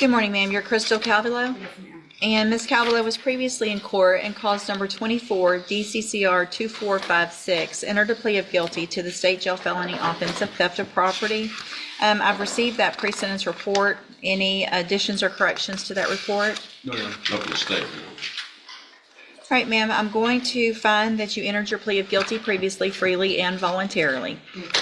Good morning, ma'am. You're Crystal Calvillo? Yes, ma'am. And Ms. Calvillo was previously in court and cause number 24 DCCR 2456 entered a plea of guilty to the state jail felony offense of theft of property. I've received that pre-sentence report. Any additions or corrections to that report? No, no, not the state. All right, ma'am, I'm going to find that you entered your plea of guilty previously freely and voluntarily.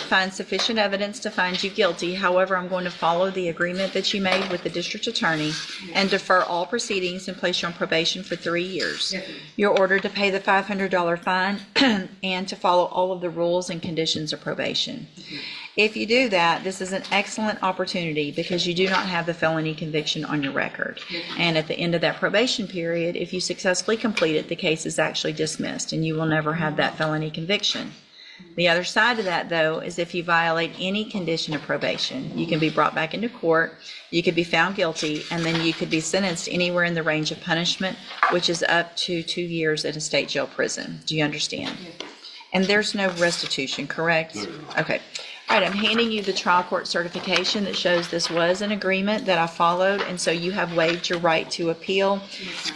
Find sufficient evidence to find you guilty. However, I'm going to follow the agreement that you made with the district attorney and defer all proceedings and place you on probation for 3 years. Yes, ma'am. You're ordered to pay the $500 fine and to follow all of the rules and conditions of probation. If you do that, this is an excellent opportunity because you do not have the felony conviction on your record. And at the end of that probation period, if you successfully complete it, the case is actually dismissed and you will never have that felony conviction. The other side of that, though, is if you violate any condition of probation, you can be brought back into court, you could be found guilty, and then you could be sentenced anywhere in the range of punishment, which is up to 2 years at a state jail prison. Do you understand? And there's no restitution, correct? Okay. All right, I'm handing you the trial court certification that shows this was an agreement that I followed, and so you have waived your right to appeal.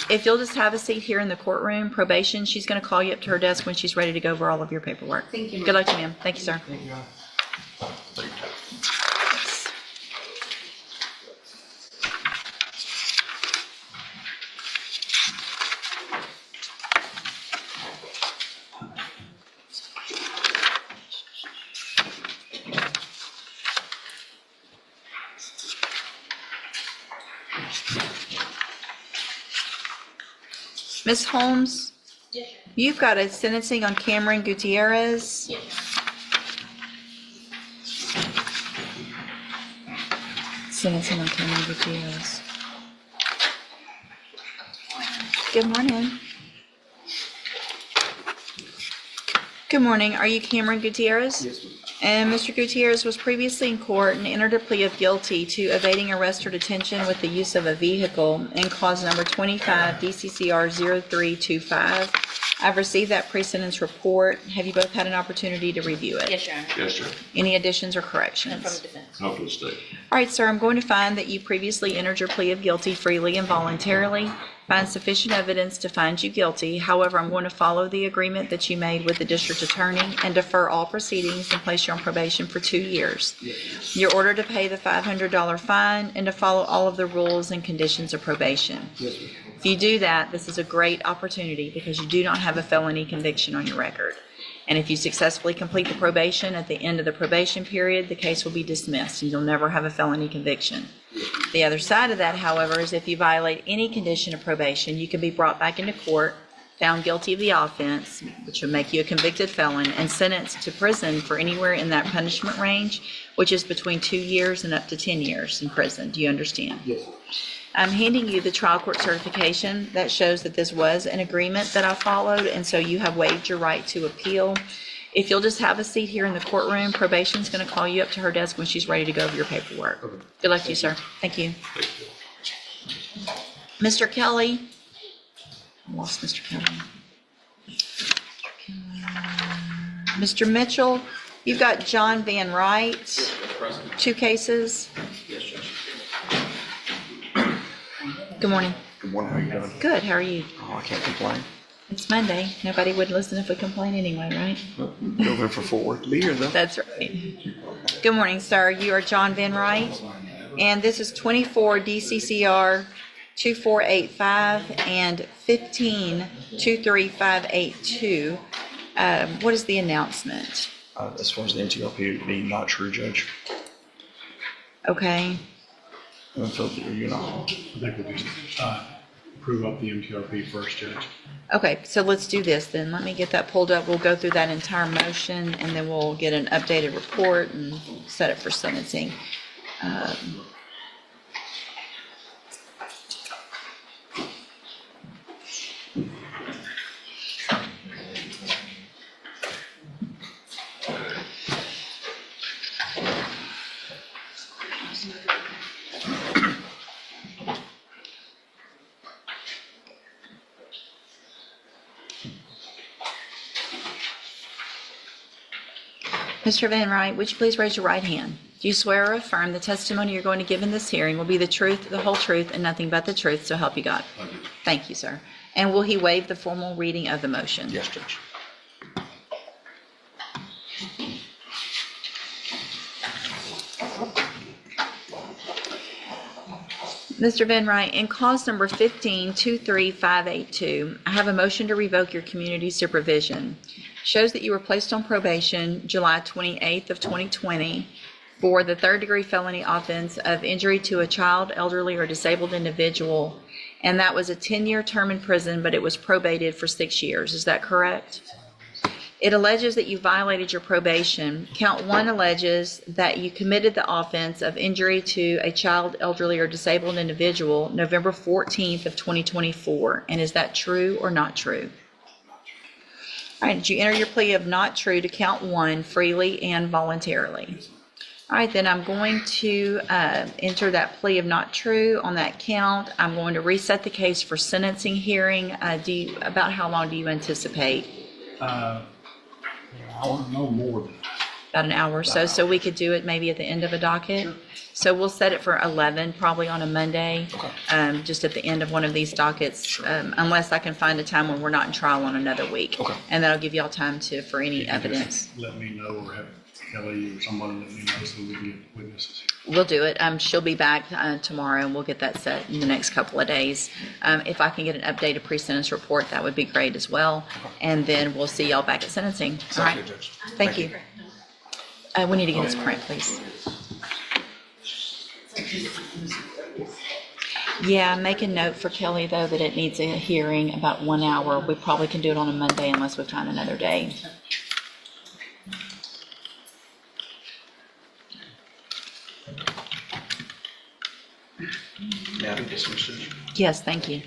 If you'll just have a seat here in the courtroom, probation, she's going to call you up to her desk when she's ready to go over all of your paperwork. Thank you, ma'am. Good luck to you, ma'am. Thank you, sir. Thank you. Ms. Holmes, Yes, sir. you've got a sentencing on Cameron Gutierrez. Yes, Sentencing on Cameron Gutierrez. Good morning. Good morning. Are you Cameron Gutierrez? Yes, ma'am. And Mr. Gutierrez was previously in court and entered a plea of guilty to evading arrest or detention with the use of a vehicle in cause number 25 DCCR 0325. I've received that pre-sentence report. Have you both had an opportunity to review it? Yes, Your Honor. Yes, sir. Any additions or And corrections? from the defense. Not for the state. All right, sir, I'm going to find that you previously entered your plea of guilty freely and voluntarily. Find sufficient evidence to find you guilty. However, I'm going to follow the agreement that you made with the district attorney and defer all proceedings and place you on probation for 2 years. You're ordered to pay the $500 fine and to follow all of the rules and conditions of probation. Yes, sir. If you do that, this is a great opportunity because you do not have a felony conviction on your record. And if you successfully complete the probation, at the end of the probation period, the case will be dismissed and you'll never have a felony conviction. The other side of that, however, is if you violate any condition of probation, you can be brought back into court, found guilty of the offense, which would make you a convicted felon, and sentenced to prison for anywhere in that punishment range, which is between 2 years and up to 10 years in prison. Do you understand? Yes, sir. I'm handing you the trial court certification that shows that this was an agreement that I followed, and so you have waived your right to appeal. If you'll just have a seat here in the courtroom, probation's going to call you up to her desk when she's ready to go over your paperwork. Okay. Good luck to you, sir. Thank you. Thank you. Mr. Kelly. I lost Mr. Kelly. Mr. Mitchell, you've got John Van Wright, 2 cases. Yes, Judge. Good morning. Good morning, how you doing? Good, how are you? Oh, I can't complain. It's Monday. Nobody would listen if we complain anyway, right? November for Fort Worth to be here though. That's right. Good morning, sir. You are John Van Wright, and this is 24 DCCR 2485 and 15 23582. What is the announcement? As far as the NTRP, it would be not true, Judge. Okay. And so you're not. I think we'll just prove up the MTRP first, Judge. Okay, so let's do this then. Let me get that pulled up. We'll go through that entire motion, and then we'll get an updated report and set it for sentencing. Mr. Van Wright, would you please raise your right hand? Do you swear or affirm the testimony you're going to give in this hearing will be the truth, the whole truth, and nothing but the truth, so help you God? I do. Thank you, sir. And will he waive the formal reading of the motion? Yes, Judge. Mr. Van Wright, in clause number 1523582, I have a motion to revoke your community supervision. Shows that you were placed on probation July 28th of 2020 for the third-degree felony offense of injury to a child, elderly, or disabled individual, and that was a 10-year term in prison, but it was probated for 6 years. Is that correct? It alleges that you violated your probation. Count 1 alleges that you committed the offense of injury to a child, elderly, or disabled individual November 14th of 2024. And is that true or not true? All right, did you enter your plea of not true to count 1 freely and voluntarily? All right, then I'm going to enter that plea of not true on that count. I'm going to reset the case for sentencing hearing. About how long do you anticipate? I want to know more than About an hour or so, so we could do it maybe at the end of a docket. So we'll set it for 11, probably on a Monday, just at the end of one of these dockets, unless I can find a time when we're not in trial on another week. Okay. And that'll give y'all time for any evidence. let me know, or have Kelly or somebody let me know so we can get witnesses. We'll do it. She'll be back tomorrow, and we'll get that set in the next couple of days. If I can get an updated pre-sentence report, that would be great as well. And then we'll see y'all back at sentencing. All Sounds right. good, Judge. Thank you. We need to get his print, please. Yeah, make a note for Kelly, though, that it needs a hearing about 1 hour. We probably can do it on a Monday unless we find another day. May I be dismissed, Judge? Yes, thank you.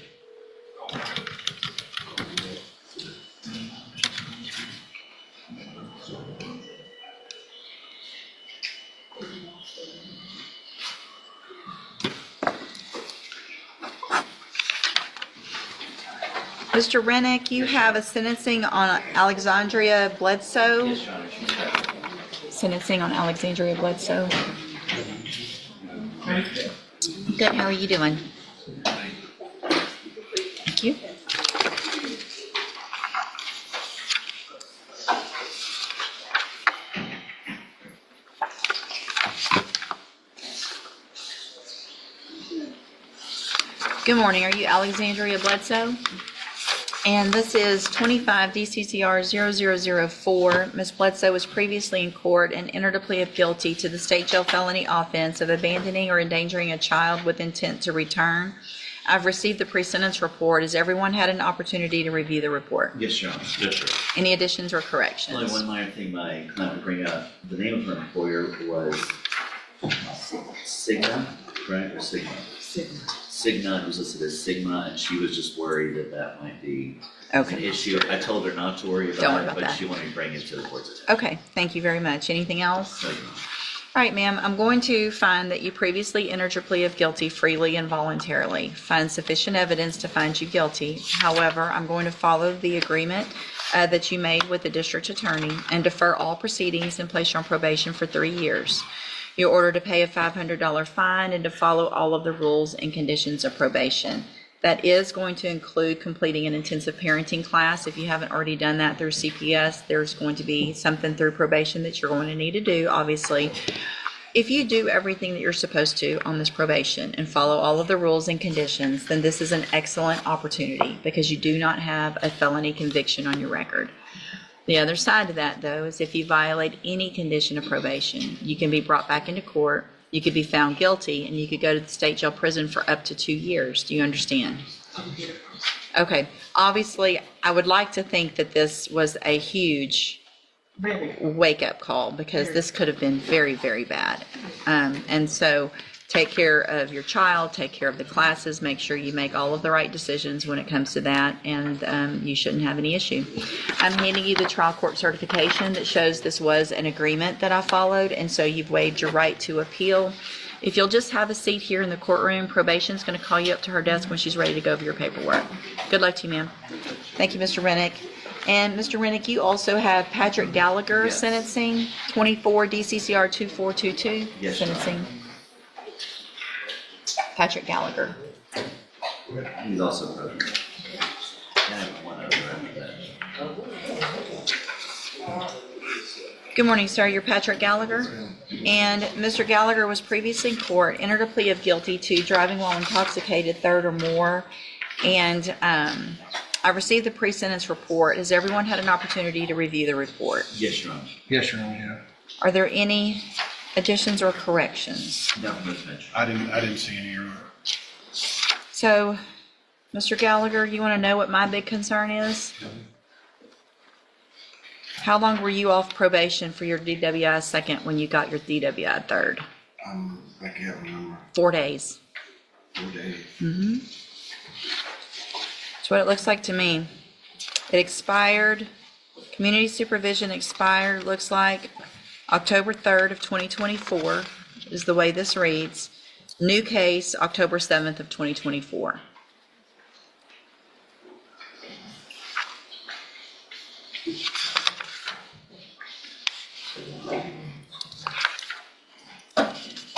Mr. Rennick, you have a sentencing on Alexandria Bledsoe. Sentencing on Alexandria Bledsoe. Good, how are you doing? Thank you. Good morning, are you Alexandria Bledsoe? And this is 25 DCCR 0004. Ms. Bledsoe was previously in court and entered a plea of guilty to the state jail felony offense of abandoning or endangering a child with intent to return. I've received the pre-sentence report. Has everyone had an opportunity to review the report? Yes, Your Honor. Yes, sir. Any additions or Only corrections? one minor thing my client would bring up. The name of her employer was Cigna, correct, or Sigma? Cigna, it was listed as Sigma, and she was just worried that that might be an Okay, issue. I told her not to worry Don't worry about about it, but that. she wanted to bring it to the court's attention. okay, thank you very much. Anything else? So, Your Honor. All right, ma'am, I'm going to find that you previously entered your plea of guilty freely and voluntarily. Find sufficient evidence to find you guilty. However, I'm going to follow the agreement that you made with the district attorney and defer all proceedings and place you on probation for 3 years. You're ordered to pay a $500 fine and to follow all of the rules and conditions of probation. That is going to include completing an intensive parenting class. If you haven't already done that through CPS, there's going to be something through probation that you're going to need to do, obviously. If you do everything that you're supposed to on this probation and follow all of the rules and conditions, then this is an excellent opportunity because you do not have a felony conviction on your record. The other side of that, though, is if you violate any condition of probation, you can be brought back into court, you could be found guilty, and you could go to the state jail prison for up to 2 years. Do you understand? Okay. Obviously, I would like to think that this was a huge wake-up call because this could have been very, very bad. And so take care of your child, take care of the classes, make sure you make all of the right decisions when it comes to that, and you shouldn't have any issue. I'm handing you the trial court certification that shows this was an agreement that I followed, and so you've waived your right to appeal. If you'll just have a seat here in the courtroom, probation's going to call you up to her desk when she's ready to go over your paperwork. Good luck to you, ma'am. Thank you, Mr. Rennick. And Mr. Rennick, you also have Patrick Gallagher Yes. sentencing, 24 DCCR 2422 Yes, Your Honor. sentencing. Patrick Gallagher. He's also present. I have one other after that. Good morning, sir. You're Patrick Gallagher. And Mr. Gallagher was previously in court, entered a plea of guilty to driving while intoxicated, third or more. And I received the pre-sentence report. Has everyone had an opportunity to review the report? Yes, Your Honor. Yes, Your Honor, yeah. Are there any additions or corrections? Nothing was mentioned. I didn't see any, Your Honor. So, Mr. Gallagher, you want to know what my big concern is? How long were you off probation for your DWI second when you got your DWI third? I can't remember. 4 days. 4 days. That's what it looks like to me. It expired, community supervision expired, looks like October 3rd of 2024 is the way this reads. New case, October 7th of 2024.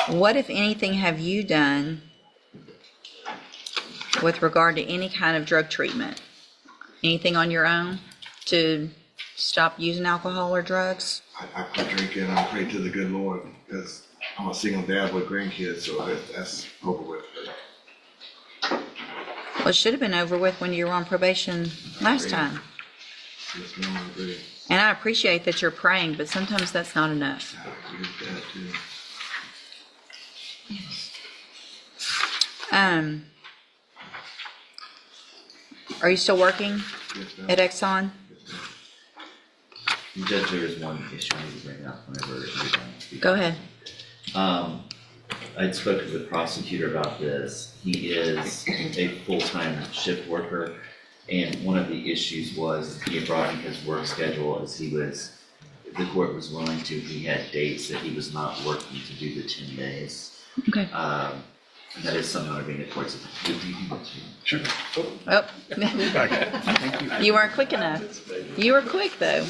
What, if anything, have you done with regard to any kind of drug treatment? Anything on your own to stop using alcohol or drugs? I quit drinking. I pray to the good Lord because I'm a single dad with grandkids, so that's over with. Well, it should have been over with when you were on probation last time. Yes, ma'am, I agree. And I appreciate that you're praying, but sometimes that's not enough. I agree with that too. Are you still working Yes, ma'am. at Exxon? Yes, ma'am. Judge, there is one issue I need to bring up whenever you're done speaking. Go ahead. I'd spoken to the prosecutor about this. He is a full-time shift worker, and one of the issues was he had brought in his work schedule as the court was willing to, he had dates that he was not working to do the 10 days. Okay. And that is something that being the courts. Sure. Oh, you weren't quick enough. You were quick, though.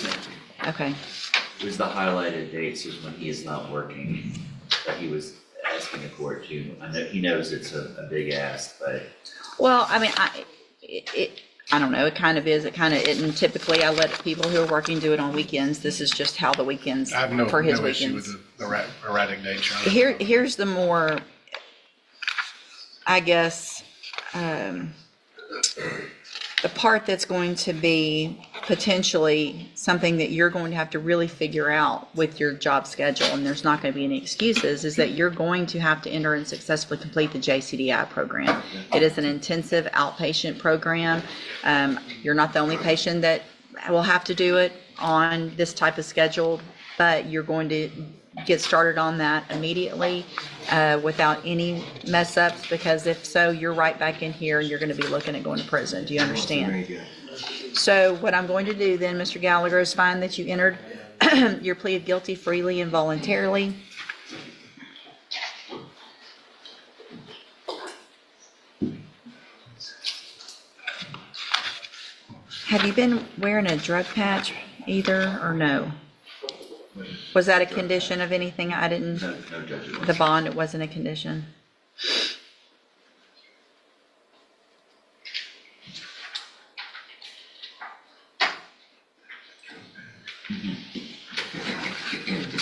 Okay. It was the highlighted dates is when he is not working, that he was asking the court to, I know, he knows it's a big ask, but Well, I mean, I don't know. It kind of is. It kind of isn't. Typically, I let people who are working do it on weekends. This is just how the weekends I have no for his issue weekends. with the erratic dates, Your Honor. Here's the more, I guess, the part that's going to be potentially something that you're going to have to really figure out with your job schedule, and there's not going to be any excuses, is that you're going to have to enter and successfully complete the JCDI program. It is an intensive outpatient program. You're not the only patient that will have to do it on this type of schedule, but you're going to get started on that immediately without any mess ups, because if so, you're right back in here and you're going to be looking at going to prison. Do you understand? Thank you. So what I'm going to do then, Mr. Gallagher, is find that you entered your plea of guilty freely and voluntarily. Have you been wearing a drug patch either, or no? Was that a condition of anything? I didn't, no judge. the bond, it wasn't a condition?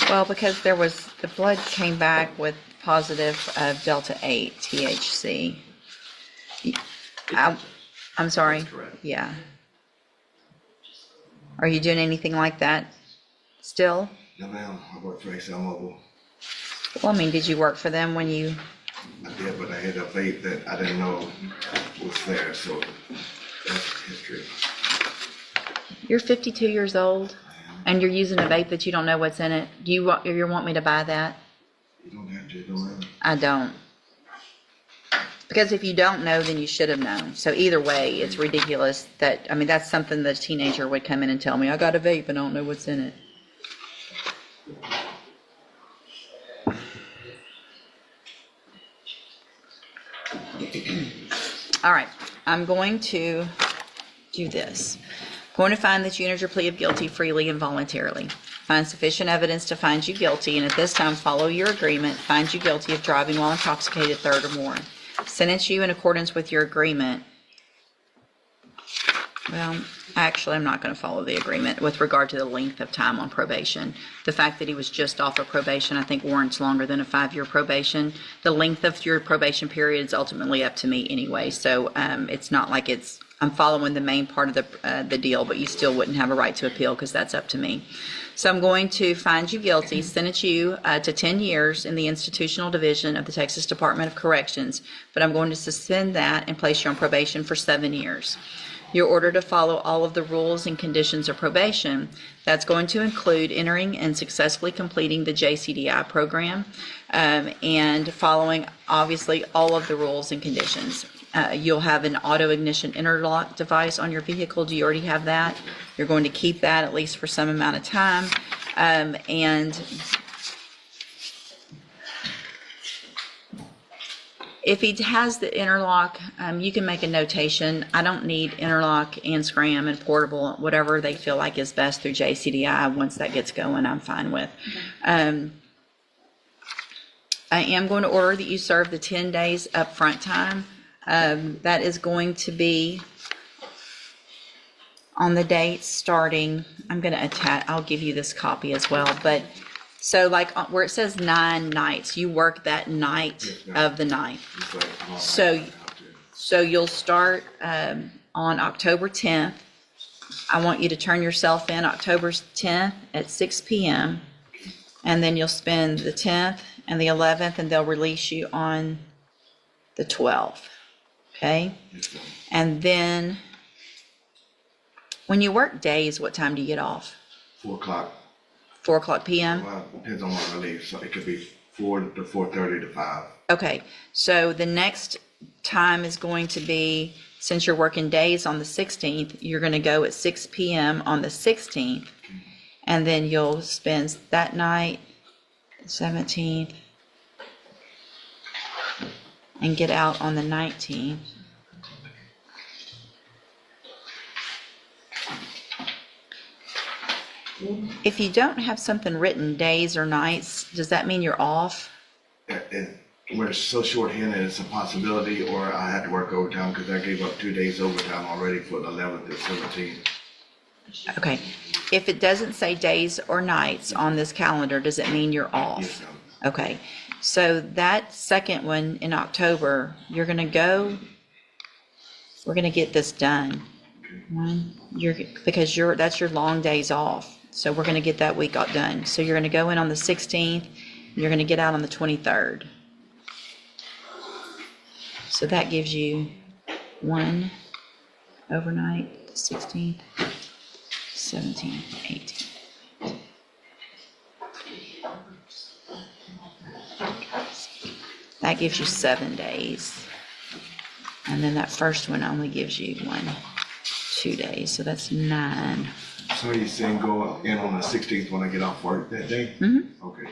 Well, because there was, the blood came back with positive of Delta 8 THC. I'm sorry. That's correct. Yeah. Are you doing anything like that still? No, ma'am, I work for ExxonMobil. Well, I mean, did you work for them when you, I did, but I had a vape that I didn't know was there, so that's history. you're 52 years old and you're using a vape that you don't know what's in it? Do you want me to buy that? You don't have to, no, ma'am. I don't. Because if you don't know, then you should have known. So either way, it's ridiculous that, I mean, that's something that a teenager would come in and tell me, I got a vape and I don't know what's in it. All right, I'm going to do this. Going to find that you entered your plea of guilty freely and voluntarily. Find sufficient evidence to find you guilty, and at this time follow your agreement. Find you guilty of driving while intoxicated, third or more. Sentence you in accordance with your agreement. Well, actually, I'm not going to follow the agreement with regard to the length of time on probation. The fact that he was just off of probation, I think, warrants longer than a 5-year probation. The length of your probation period is ultimately up to me anyway, so it's not like I'm following the main part of the deal, but you still wouldn't have a right to appeal because that's up to me. So I'm going to find you guilty, sentence you to 10 years in the institutional division of the Texas Department of Corrections, but I'm going to suspend that and place you on probation for 7 years. You're ordered to follow all of the rules and conditions of probation. That's going to include entering and successfully completing the JCDI program and following, obviously, all of the rules and conditions. You'll have an auto ignition interlock device on your vehicle. Do you already have that? You're going to keep that at least for some amount of time. And if he has the interlock, you can make a notation. I don't need interlock and scram and portable, whatever they feel like is best through JCDI. Once that gets going, I'm fine with. I am going to order that you serve the 10 days upfront time. That is going to be on the date starting. I'm going to attach, I'll give you this copy as well, but so like where it says 9 nights, you work that night of the 9th. It's like, I'm all So- right. So you'll start on October 10th. I want you to turn yourself in October 10th at 6 p.m. And then you'll spend the 10th and the 11th, and they'll release you on the 12th. Okay? Yes, ma'am. And then when you work days, what time do you get off? 4 o'clock. 4 o'clock p.m.? Well, depends on when I leave, so it could be 4 to 4:30 to 5. Okay, so the next time is going to be, since you're working days on the 16th, you're going to go at 6 p.m. on the 16th, and then you'll spend that night, 17th, and get out on the 19th. If you don't have something written, days or nights, does that mean you're off? And we're so short-handed, it's a possibility, or I had to work overtime because I gave up 2 days overtime already for the 11th and 17th. Okay. If it doesn't say days or nights on this calendar, does it mean you're off? Yes, ma'am. Okay. So that second one in October, you're going to go, we're going to get this done. Because that's your long days off. So we're going to get that week all done. So you're going to go in on the 16th, and you're going to get out on the 23rd. So that gives you one overnight, 16th, 17th, 18th. That gives you 7 days. And then that first one only gives you 2 days, so that's 9. So you're saying go in on the 16th when I get off work that day? Mm-hmm. Okay.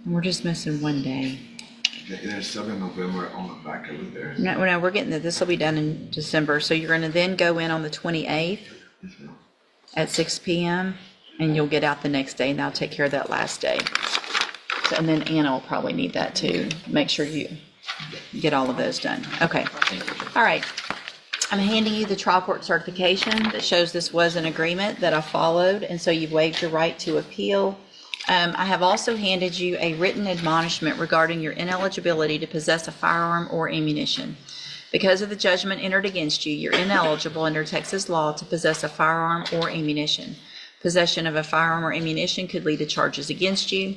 And we're just missing 1 day. There's 7 November on the back of it there. No, we're getting this will be done in December, so you're going to then go in on the 28th Yes, ma'am. at 6 p.m. and you'll get out the next day, and I'll take care of that last day. So, and then Anna will probably need that too. Make sure you get all of those done. Okay. All right. I'm handing you the trial court certification that shows this was an agreement that I followed, and so you've waived your right to appeal. I have also handed you a written admonishment regarding your ineligibility to possess a firearm or ammunition. Because of the judgment entered against you, you're ineligible under Texas law to possess a firearm or ammunition. Possession of a firearm or ammunition could lead to charges against you.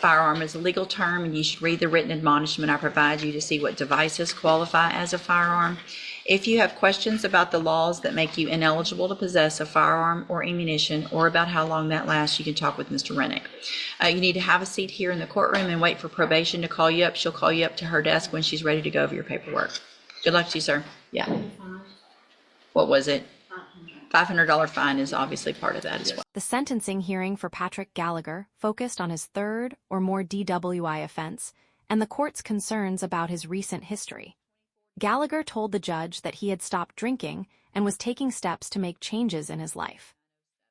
Firearm is a legal term, and you should read the written admonishment I provide you to see what devices qualify as a firearm. If you have questions about the laws that make you ineligible to possess a firearm or ammunition, or about how long that lasts, you can talk with Mr. Rennick. You need to have a seat here in the courtroom and wait for probation to call you up. She'll call you up to her desk when she's ready to go over your paperwork. Good luck to you, sir. Yeah. What was it? $500 fine is obviously part of that as well. The sentencing hearing for Patrick Gallagher focused on his third or more DWI offense and the court's concerns about his recent history. Gallagher told the judge that he had stopped drinking and was taking steps to make changes in his life.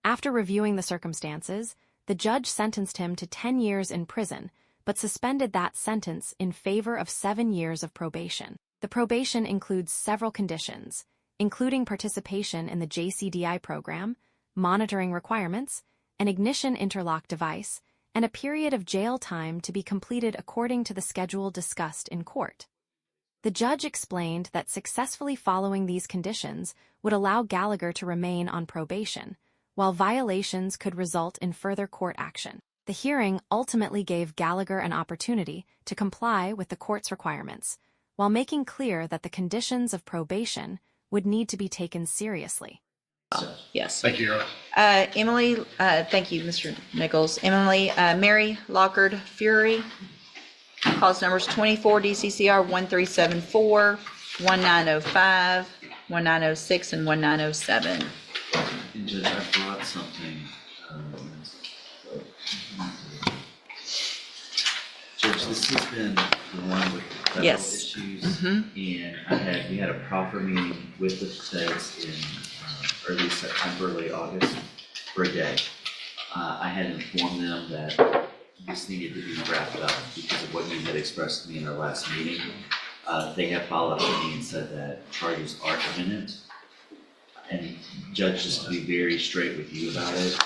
After reviewing the circumstances, the judge sentenced him to 10 years in prison, but suspended that sentence in favor of 7 years of probation. The probation includes several conditions, including participation in the JCDI program, monitoring requirements, an ignition interlock device, and a period of jail time to be completed according to the schedule discussed in court. The judge explained that successfully following these conditions would allow Gallagher to remain on probation, while violations could result in further court action. The hearing ultimately gave Gallagher an opportunity to comply with the court's requirements, while making clear that the conditions of probation would need to be taken seriously. Yes. Thank you, Your Honor. Emily, thank you, Mr. Nichols. Emily, Mary Lockard Fury, cause numbers 24 DCCR 1374, 1905, 1906, and 1907. And Judge, I brought something, Judge, this has been the one with federal Yes. issues. And we had a proper meeting with the feds in early September, late August, for a day. I had informed them that this needed to be wrapped up because of what you had expressed to me in our last meeting. They have followed up with me and said that charges are imminent. And Judge, just to be very straight with you about it,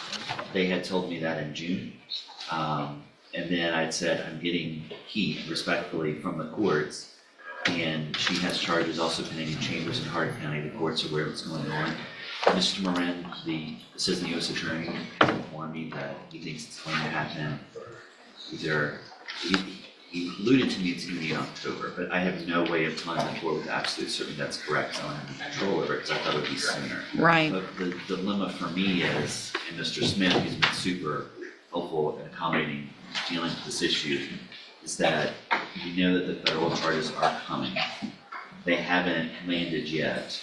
they had told me that in June. And then I'd said, I'm getting heat respectfully from the courts, and she has charges also pending in Chambers in Hardin County. The courts are aware of what's going on. Mr. Moran, the assistant U.S. attorney, informed me that he thinks it's going to happen either, he alluded to me it's going to be in October, but I have no way of telling the court with absolute certainty that's correct, so I don't have any control over it because I thought it would be sooner. Right. But the dilemma for me is, and Mr. Smith, who's been super helpful and accommodating dealing with this issue, is that we know that the federal charges are coming. They haven't landed yet.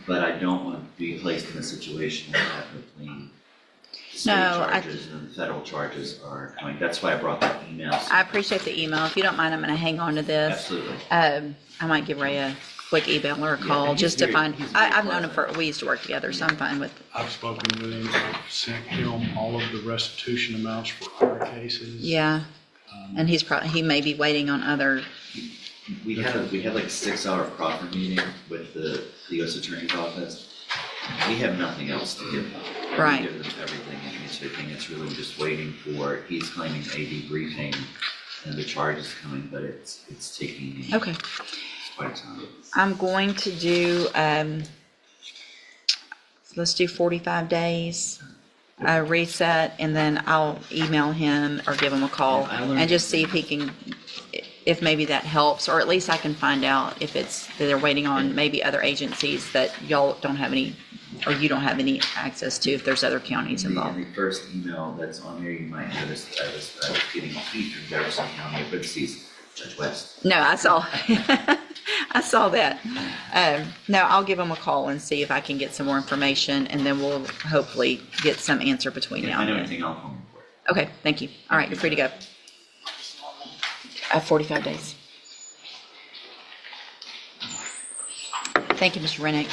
But I don't want to be placed in a situation where I have to clean the state charges and the federal charges are coming. That's why I brought that email. I appreciate the email. If you don't mind, I'm going to hang on to this. Absolutely. I might give Ray a quick email or a call and he's just to very- find, he's very I've known him pleasant. we used to work together, so I'm fine with, I've spoken with him. I've sent him all of the restitution amounts for our cases. yeah. And he's probably, he may be waiting on other, We had like a 6-hour proper meeting with the U.S. Attorney's Office. We have nothing else to give them. Right. We give them everything and everything. It's really just waiting for, he's claiming a debriefing and the charge is coming, but it's taking okay. quite a time. I'm going to do, let's do 45 days, reset, and then I'll email him or give him a call Yeah, I learned- and just see if he can, if maybe that helps, or at least I can find out if it's, that they're waiting on maybe other agencies that y'all don't have any, or you don't have any access to, if there's other counties involved. In the first email that's on there, you might notice that I was getting a feed from Jefferson County, but it's Judge West. No, I saw, I saw that. No, I'll give him a call and see if I can get some more information, and then we'll hopefully get some answer between If now I and know then. anything, I'll call you. Okay, thank you. All right, you're free to go. 45 days. Thank you, Mr. Rennick.